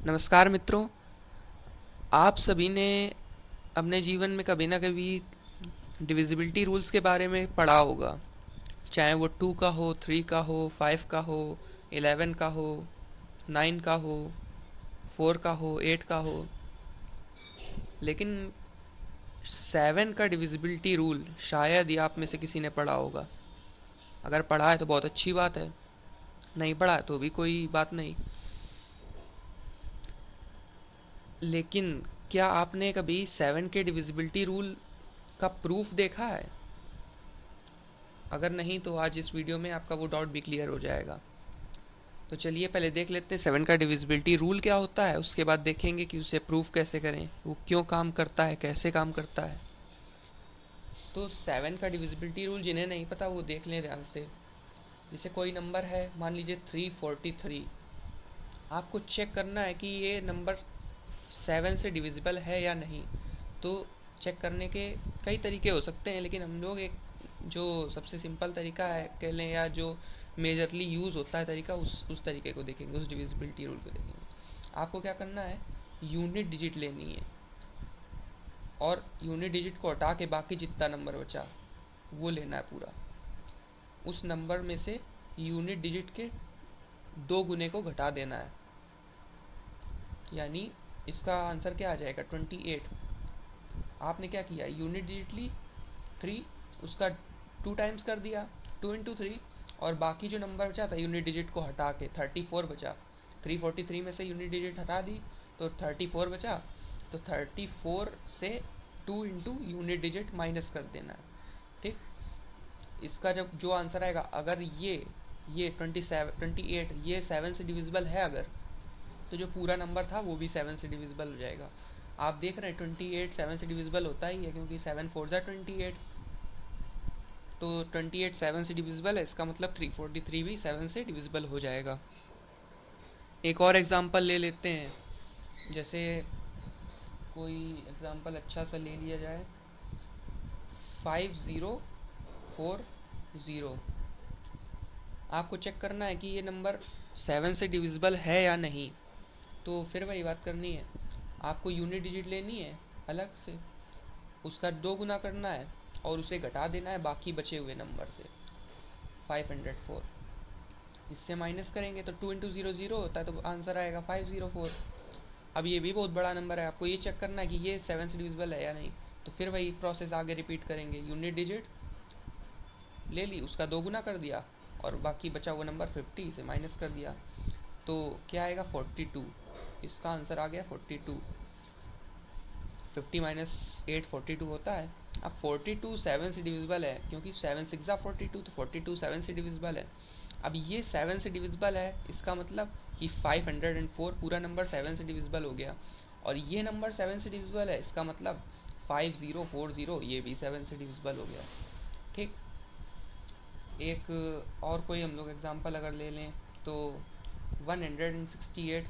नमस्कार मित्रों। आप सभी ने अपने जीवन में कभी ना कभी डिविजिबिलिटी रूल्स के बारे में पढ़ा होगा, चाहे वो 2 का हो, 3 का हो, 5 का हो, 11 का हो, 9 का हो, 4 का हो, 8 का हो। लेकिन 7 का डिविजिबिलिटी रूल शायद ही आप में से किसी ने पढ़ा होगा। अगर पढ़ा है तो बहुत अच्छी बात है, नहीं पढ़ा है तो भी कोई बात नहीं। लेकिन क्या आपने कभी 7 के डिविजिबिलिटी रूल का प्रूफ देखा है? अगर नहीं तो आज इस वीडियो में आपका वो डाउट भी क्लियर हो जाएगा। तो चलिए पहले देख लेते हैं 7 का डिविजिबिलिटी रूल क्या होता है, उसके बाद देखेंगे कि उसे प्रूफ कैसे करें, वो क्यों काम करता है, कैसे काम करता है। तो 7 का डिविजिबिलिटी रूल जिन्हें नहीं पता वो देख लें ध्यान से। जैसे कोई नंबर है, मान लीजिए 343। आपको चेक करना है कि ये नंबर 7 से डिविजिबल है या नहीं। तो चेक करने के कई तरीके हो सकते हैं, लेकिन हम लोग एक जो सबसे सिंपल तरीका है कह लें, या जो मेजरली यूज़ होता है तरीका, उस तरीके को देखेंगे, उस डिविजिबिलिटी रूल को देखेंगे। आपको क्या करना है, यूनिट डिजिट लेनी है और यूनिट डिजिट को हटा के बाकी जितना नंबर बचा वो लेना है पूरा। उस नंबर में से यूनिट डिजिट के 2 गुने को घटा देना है, यानी इसका आंसर क्या आ जाएगा, 28। आपने क्या किया, यूनिट डिजिट ली 3, उसका 2 टाइम्स कर दिया, 2 इंटू 3, और बाकी जो नंबर बचा था यूनिट डिजिट को हटा के 34 बचा। 343 में से यूनिट डिजिट हटा दी तो 34 बचा। तो 34 से 2 इंटू यूनिट डिजिट माइनस कर देना है। ठीक, इसका जब जो आंसर आएगा, अगर ये 28 ये 7 से डिविजिबल है अगर, तो जो पूरा नंबर था वो भी 7 से डिविजिबल हो जाएगा। आप देख रहे हैं 28 7 से डिविजिबल होता ही है, क्योंकि 7 4 ज़ा 28। तो 28 7 से डिविजिबल है, इसका मतलब 343 भी 7 से डिविजिबल हो जाएगा। एक और एग्जांपल ले लेते हैं। जैसे कोई एग्जांपल अच्छा सा ले लिया जाए, 5040। आपको चेक करना है कि ये नंबर 7 से डिविजिबल है या नहीं। तो फिर वही बात करनी है, आपको यूनिट डिजिट लेनी है अलग से, उसका 2 गुना करना है और उसे घटा देना है बाकी बचे हुए नंबर से, 504। इससे माइनस करेंगे तो 2 इंटू 0 0 होता है, तो आंसर आएगा 504। अब ये भी बहुत बड़ा नंबर है, आपको ये चेक करना है कि ये 7 से डिविजिबल है या नहीं। तो फिर वही प्रोसेस आगे रिपीट करेंगे, यूनिट डिजिट ले ली, उसका 2 गुना कर दिया और बाकी बचा हुआ नंबर 50 से माइनस कर दिया। तो क्या आएगा, 42। इसका आंसर आ गया 42। 50 माइनस 8 42 होता है। अब 42 7 से डिविजिबल है, क्योंकि 7 6 ज़ा 42, तो 42 7 से डिविजिबल है। अब ये 7 से डिविजिबल है, इसका मतलब कि 504 पूरा नंबर 7 से डिविजिबल हो गया। और ये नंबर 7 से डिविजिबल है, इसका मतलब 5040 ये भी 7 से डिविजिबल हो गया। ठीक, एक और कोई हम लोग एग्जांपल अगर ले लें तो 168।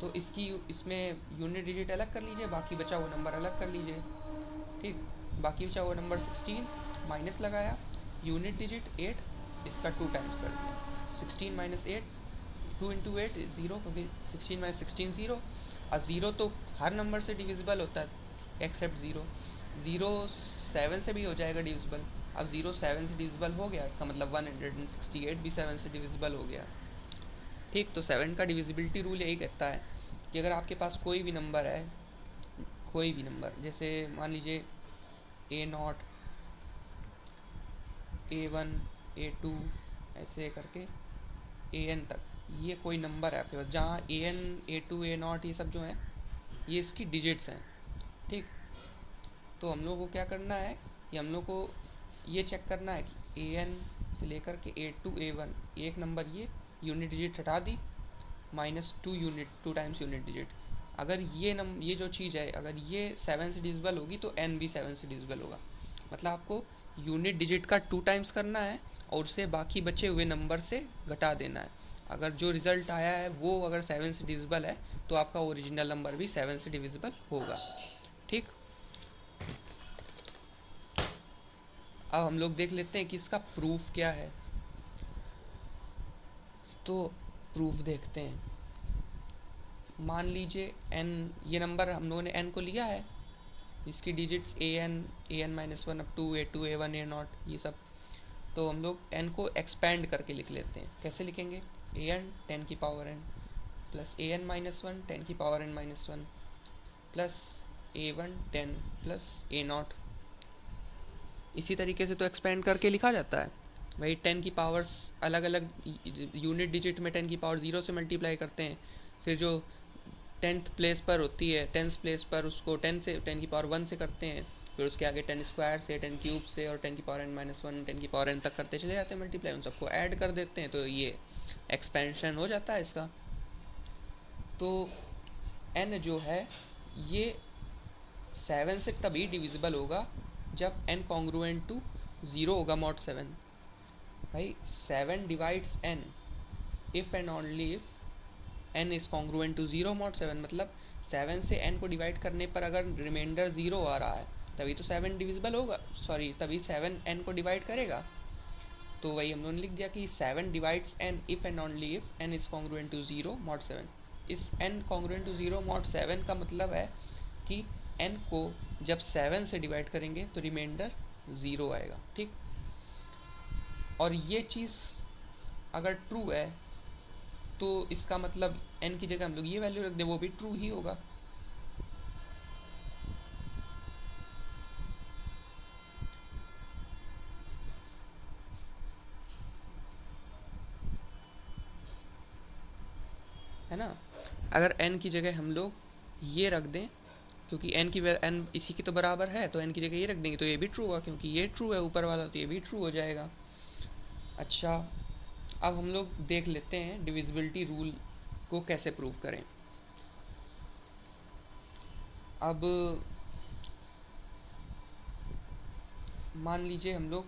तो इसमें यूनिट डिजिट अलग कर लीजिए, बाकी बचा हुआ नंबर अलग कर लीजिए। ठीक, बाकी बचा हुआ नंबर 16 माइनस लगाया, यूनिट डिजिट 8, इसका 2 टाइम्स कर दिया। 16 माइनस 8, 2 इंटू 8 ज़ीरो, क्योंकि 16 माइनस 16 ज़ीरो। और ज़ीरो तो हर नंबर से डिविजिबल होता है एक्सेप्ट ज़ीरो। ज़ीरो 7 से भी हो जाएगा डिविजिबल। अब ज़ीरो 7 से डिविजिबल हो गया, इसका मतलब 168 भी 7 से डिविजिबल हो गया। ठीक, तो 7 का डिविजिबिलिटी रूल यही कहता है कि अगर आपके पास कोई भी नंबर है, कोई भी नंबर, जैसे मान लीजिए A0, A1, A2, ऐसे करके AN तक, ये कोई नंबर है आपके पास, जहाँ AN A2 A0 ये सब जो हैं ये इसकी डिजिट्स हैं। ठीक, तो हम लोग को क्या करना है कि हम लोग को ये चेक करना है कि AN से लेकर के A2 A1 एक नंबर, ये यूनिट डिजिट हटा दी, -2 यूनिट, 2 टाइम्स यूनिट डिजिट। अगर ये जो चीज़ है, अगर ये 7 से डिविजिबल होगी तो n भी 7 से डिविजिबल होगा। मतलब आपको यूनिट डिजिट का 2 टाइम्स करना है और उसे बाकी बचे हुए नंबर से घटा देना है। अगर जो रिज़ल्ट आया है वो अगर 7 से डिविजिबल है तो आपका ओरिजिनल नंबर भी 7 से डिविजिबल होगा। ठीक, अब हम लोग देख लेते हैं कि इसका प्रूफ क्या है। तो प्रूफ देखते हैं। मान लीजिए n, ये नंबर हम लोगों ने n को लिया है, इसकी digits an minus one up to a2 a1 a0 ये सब, तो हम लोग n को एक्सपैंड करके लिख लेते हैं। कैसे लिखेंगे? an 10 की power n plus an minus one 10 की power n minus one plus a1 10 plus a0। इसी तरीके से तो एक्सपेंड करके लिखा जाता है। वही 10 की पावर्स अलग अलग यूनिट डिजिट में 10 की पावर 0 से मल्टीप्लाई करते हैं, फिर जो 10th प्लेस पर होती है 10th प्लेस पर उसको 10 से 10 की पावर 1 से करते हैं, फिर उसके आगे 10 स्क्वायर से 10 क्यूब से और 10 की पावर n माइनस वन 10 की पावर n तक करते चले जाते हैं मल्टीप्लाई, उन सबको ऐड कर देते हैं, तो ये एक्सपेंशन हो जाता है इसका। तो n जो है ये 7 से तभी डिविजिबल होगा जब n कॉन्ग्रुएंट टू 0 होगा मॉड 7। भाई 7 divides n if and only if n is congruent to 0 mod 7, मतलब 7 से n को डिवाइड करने पर अगर रिमाइंडर 0 आ रहा है तभी तो 7 डिविजिबल होगा, सॉरी तभी 7 n को डिवाइड करेगा। तो वही हम लोगों ने लिख दिया कि 7 divides n if and only if n is congruent to 0 mod 7। इस n कॉन्ग्रुएंट टू 0 मॉड 7 का मतलब है कि n को जब 7 से डिवाइड करेंगे तो रिमाइंडर 0 आएगा, ठीक। और ये चीज़ अगर ट्रू है तो इसका मतलब n की जगह हम लोग ये वैल्यू रख दें, वो भी ट्रू ही होगा। है ना? अगर n की जगह हम लोग ये रख दें, क्योंकि n की n इसी की तो बराबर है, तो n की जगह ये रख देंगे तो ये भी ट्रू होगा, क्योंकि ये ट्रू है ऊपर वाला तो ये भी ट्रू हो जाएगा। अच्छा, अब हम लोग देख लेते हैं डिविजिबिलिटी रूल को कैसे प्रूव करें। अब मान लीजिए हम लोग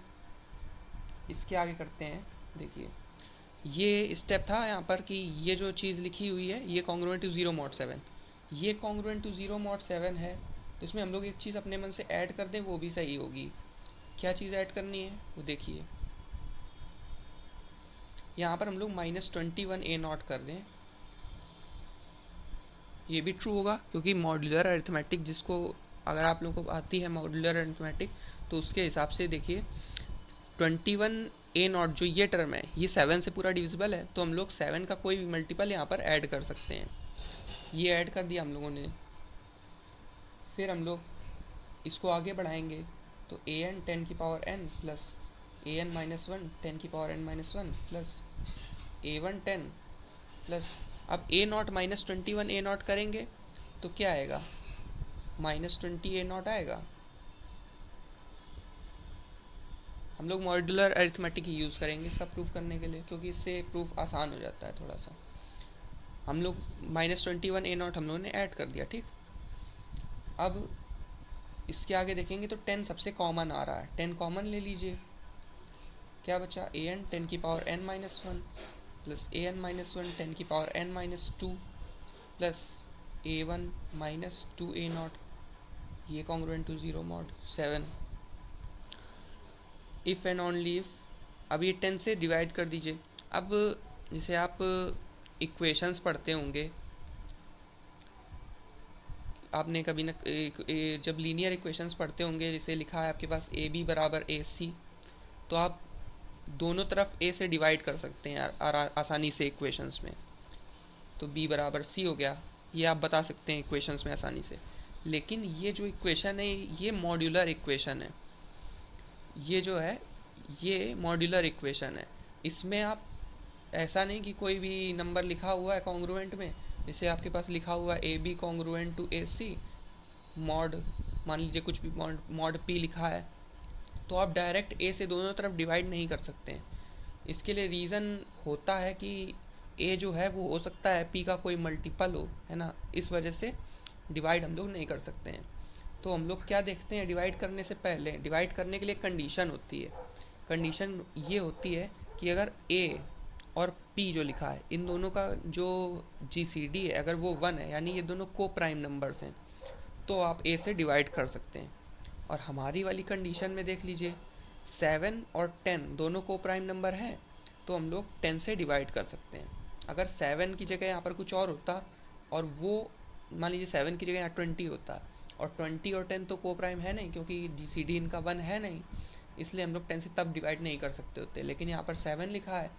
इसके आगे करते हैं। देखिए ये स्टेप था यहाँ पर कि ये जो चीज़ लिखी हुई है ये कॉन्ग्रुएंट टू 0 मॉड 7, ये कॉन्ग्रुएंट टू 0 मॉड 7 है, तो इसमें हम लोग एक चीज़ अपने मन से ऐड कर दें वो भी सही होगी। क्या चीज़ ऐड करनी है वो देखिए, यहाँ पर हम लोग -21 a0 कर दें, ये भी ट्रू होगा क्योंकि मॉड्यूलर अरिथमेटिक जिसको अगर आप लोगों को आती है मॉड्यूलर अरिथमेटिक तो उसके हिसाब से देखिए 21 a0 जो ये टर्म है ये 7 से पूरा डिविजिबल है, तो हम लोग 7 का कोई भी मल्टीपल यहाँ पर ऐड कर सकते हैं। ये ऐड कर दिया हम लोगों ने, फिर हम लोग इसको आगे बढ़ाएंगे तो an 10 की power n plus an minus one 10 की power n minus one plus a1 10 plus अब a0 -21 a0 करेंगे तो क्या आएगा? -20 a0 आएगा। हम लोग मॉड्यूलर अरिथमेटिक ही यूज़ करेंगे इसका प्रूफ करने के लिए, क्योंकि इससे प्रूफ आसान हो जाता है थोड़ा सा। हम लोग -21 a0 हम लोगों ने ऐड कर दिया, ठीक। अब इसके आगे देखेंगे तो 10 सबसे कॉमन आ रहा है, 10 कॉमन ले लीजिए, क्या बचा? an 10 की power n minus one plus an minus one 10 की power n minus two plus a1 minus 2 a0, ये congruent to 0 mod 7। If and only if, अब ये 10 से डिवाइड कर दीजिए। अब जैसे आप इक्वेशंस पढ़ते होंगे, आपने कभी न जब लीनियर इक्वेशंस पढ़ते होंगे, जैसे लिखा है आपके पास ए बी बराबर ए सी, तो आप दोनों तरफ ए से डिवाइड कर सकते हैं आसानी से इक्वेशंस में, तो b बराबर c हो गया, ये आप बता सकते हैं इक्वेशंस में आसानी से। लेकिन ये जो इक्वेशन है ये मॉड्यूलर इक्वेशन है, ये जो है ये मॉड्यूलर इक्वेशन है, इसमें आप ऐसा नहीं कि कोई भी नंबर लिखा हुआ है कॉन्ग्रुएंट में, जैसे आपके पास लिखा हुआ है A B congruent to A C mod, मान लीजिए कुछ भी मॉड पी लिखा है, तो आप डायरेक्ट ए से दोनों तरफ डिवाइड नहीं कर सकते हैं। इसके लिए रीज़न होता है कि ए जो है वो हो सकता है पी का कोई मल्टीपल हो, है ना, इस वजह से डिवाइड हम लोग नहीं कर सकते हैं। तो हम लोग क्या देखते हैं, डिवाइड करने से पहले, डिवाइड करने के लिए कंडीशन होती है। कंडीशन ये होती है कि अगर ए और पी जो लिखा है इन दोनों का जो जीसीडी है अगर वो 1 है, यानी ये दोनों को प्राइम नंबर्स हैं, तो आप ए से डिवाइड कर सकते हैं। और हमारी वाली कंडीशन में देख लीजिए 7 और 10 दोनों को प्राइम नंबर हैं, तो हम लोग 10 से डिवाइड कर सकते हैं। अगर 7 की जगह यहाँ पर कुछ और होता और वो मान लीजिए 7 की जगह यहाँ 20 होता, और 20 और 10 तो को प्राइम है नहीं, क्योंकि GCD इनका 1 है नहीं, इसलिए हम लोग 10 से तब डिवाइड नहीं कर सकते होते। लेकिन यहाँ पर 7 लिखा है,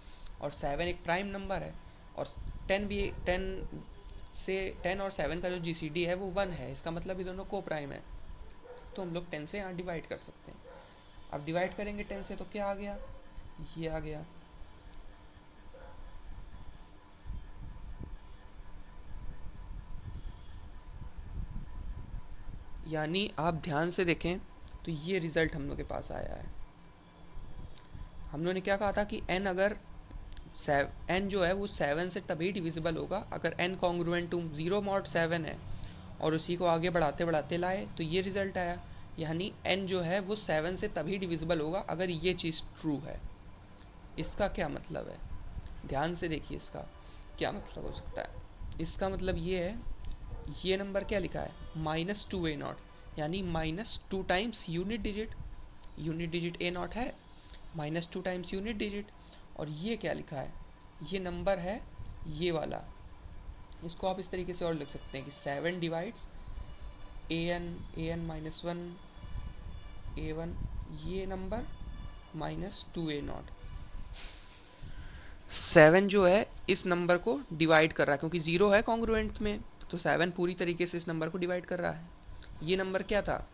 और 7 एक प्राइम नंबर है, और 10 भी 10 और 7 का जो GCD है वो 1 है, इसका मतलब ये दोनों को प्राइम है, तो हम लोग 10 से यहाँ डिवाइड कर सकते हैं। अब डिवाइड करेंगे 10 से तो क्या आ गया, ये आ गया। यानी आप ध्यान से देखें तो ये रिजल्ट हम लोग के पास आया है। हम लोगों ने क्या कहा था कि n अगर n जो है वो 7 से तभी डिविजिबल होगा अगर n कॉन्ग्रुएंट टू 0 मॉड 7 है, और उसी को आगे बढ़ाते बढ़ाते लाए तो ये रिजल्ट आया। यानी n जो है वो 7 से तभी डिविजिबल होगा अगर ये चीज़ ट्रू है। इसका क्या मतलब है, ध्यान से देखिए इसका क्या मतलब हो सकता है। इसका मतलब ये है, ये नंबर क्या लिखा है, -2a0, यानी -2 टाइम्स यूनिट डिजिट a0 है, -2 टाइम्स यूनिट डिजिट। और ये क्या लिखा है, ये नंबर है ये वाला। इसको आप इस तरीके से और लिख सकते हैं कि 7 डिवाइड्स an-1 a1, ये नंबर -2a0। 7 जो है इस नंबर को डिवाइड कर रहा है, क्योंकि 0 है कॉन्ग्रुएंट में, तो 7 पूरी तरीके से इस नंबर को डिवाइड कर रहा है। ये नंबर क्या था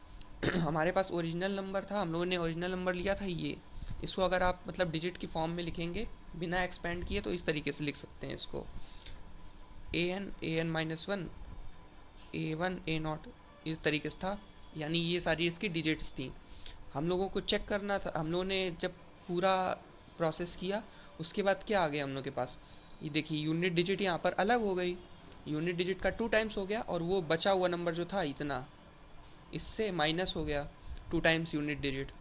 हमारे पास ओरिजिनल नंबर था, हम लोगों ने ओरिजिनल नंबर लिया था ये। इसको अगर आप मतलब डिजिट की फॉर्म में लिखेंगे बिना एक्सपेंड किए तो इस तरीके से लिख सकते हैं इसको, an-1 a1 a0, इस तरीके से था। यानी ये सारी इसकी डिजिट्स थी। हम लोगों को चेक करना था, हम लोगों ने जब पूरा प्रोसेस किया उसके बाद क्या आ गया हम लोग के पास, ये देखिए यूनिट डिजिट यहाँ पर अलग हो गई, यूनिट डिजिट का 2 टाइम्स हो गया, और वो बचा हुआ नंबर जो था इतना, इससे माइनस हो गया 2 टाइम्स यूनिट डिजिट,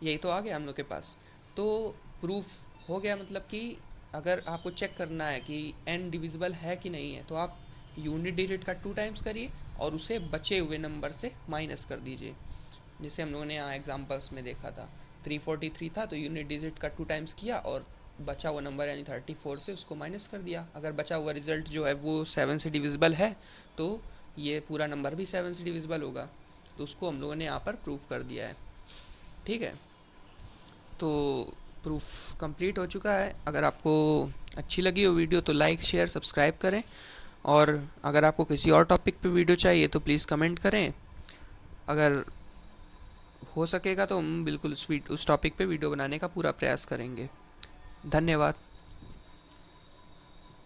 यही तो आ गया हम लोग के पास। तो प्रूफ हो गया, मतलब कि अगर आपको चेक करना है कि n डिविजिबल है कि नहीं है, तो आप यूनिट डिजिट का 2 टाइम्स करिए और उसे बचे हुए नंबर से माइनस कर दीजिए। जैसे हम लोगों ने यहाँ एग्जांपल्स में देखा था, 343 था तो यूनिट डिजिट का 2 टाइम्स किया और बचा हुआ नंबर यानी 34 से उसको माइनस कर दिया। अगर बचा हुआ रिजल्ट जो है वो 7 से डिविजिबल है तो ये पूरा नंबर भी 7 से डिविजिबल होगा, तो उसको हम लोगों ने यहाँ पर प्रूफ कर दिया है। ठीक है, तो प्रूफ कंप्लीट हो चुका है। अगर आपको अच्छी लगी हो वीडियो तो लाइक शेयर सब्सक्राइब करें, और अगर आपको किसी और टॉपिक पे वीडियो चाहिए तो प्लीज़ कमेंट करें। अगर हो सकेगा तो हम बिल्कुल उस टॉपिक पे वीडियो बनाने का पूरा प्रयास करेंगे। धन्यवाद।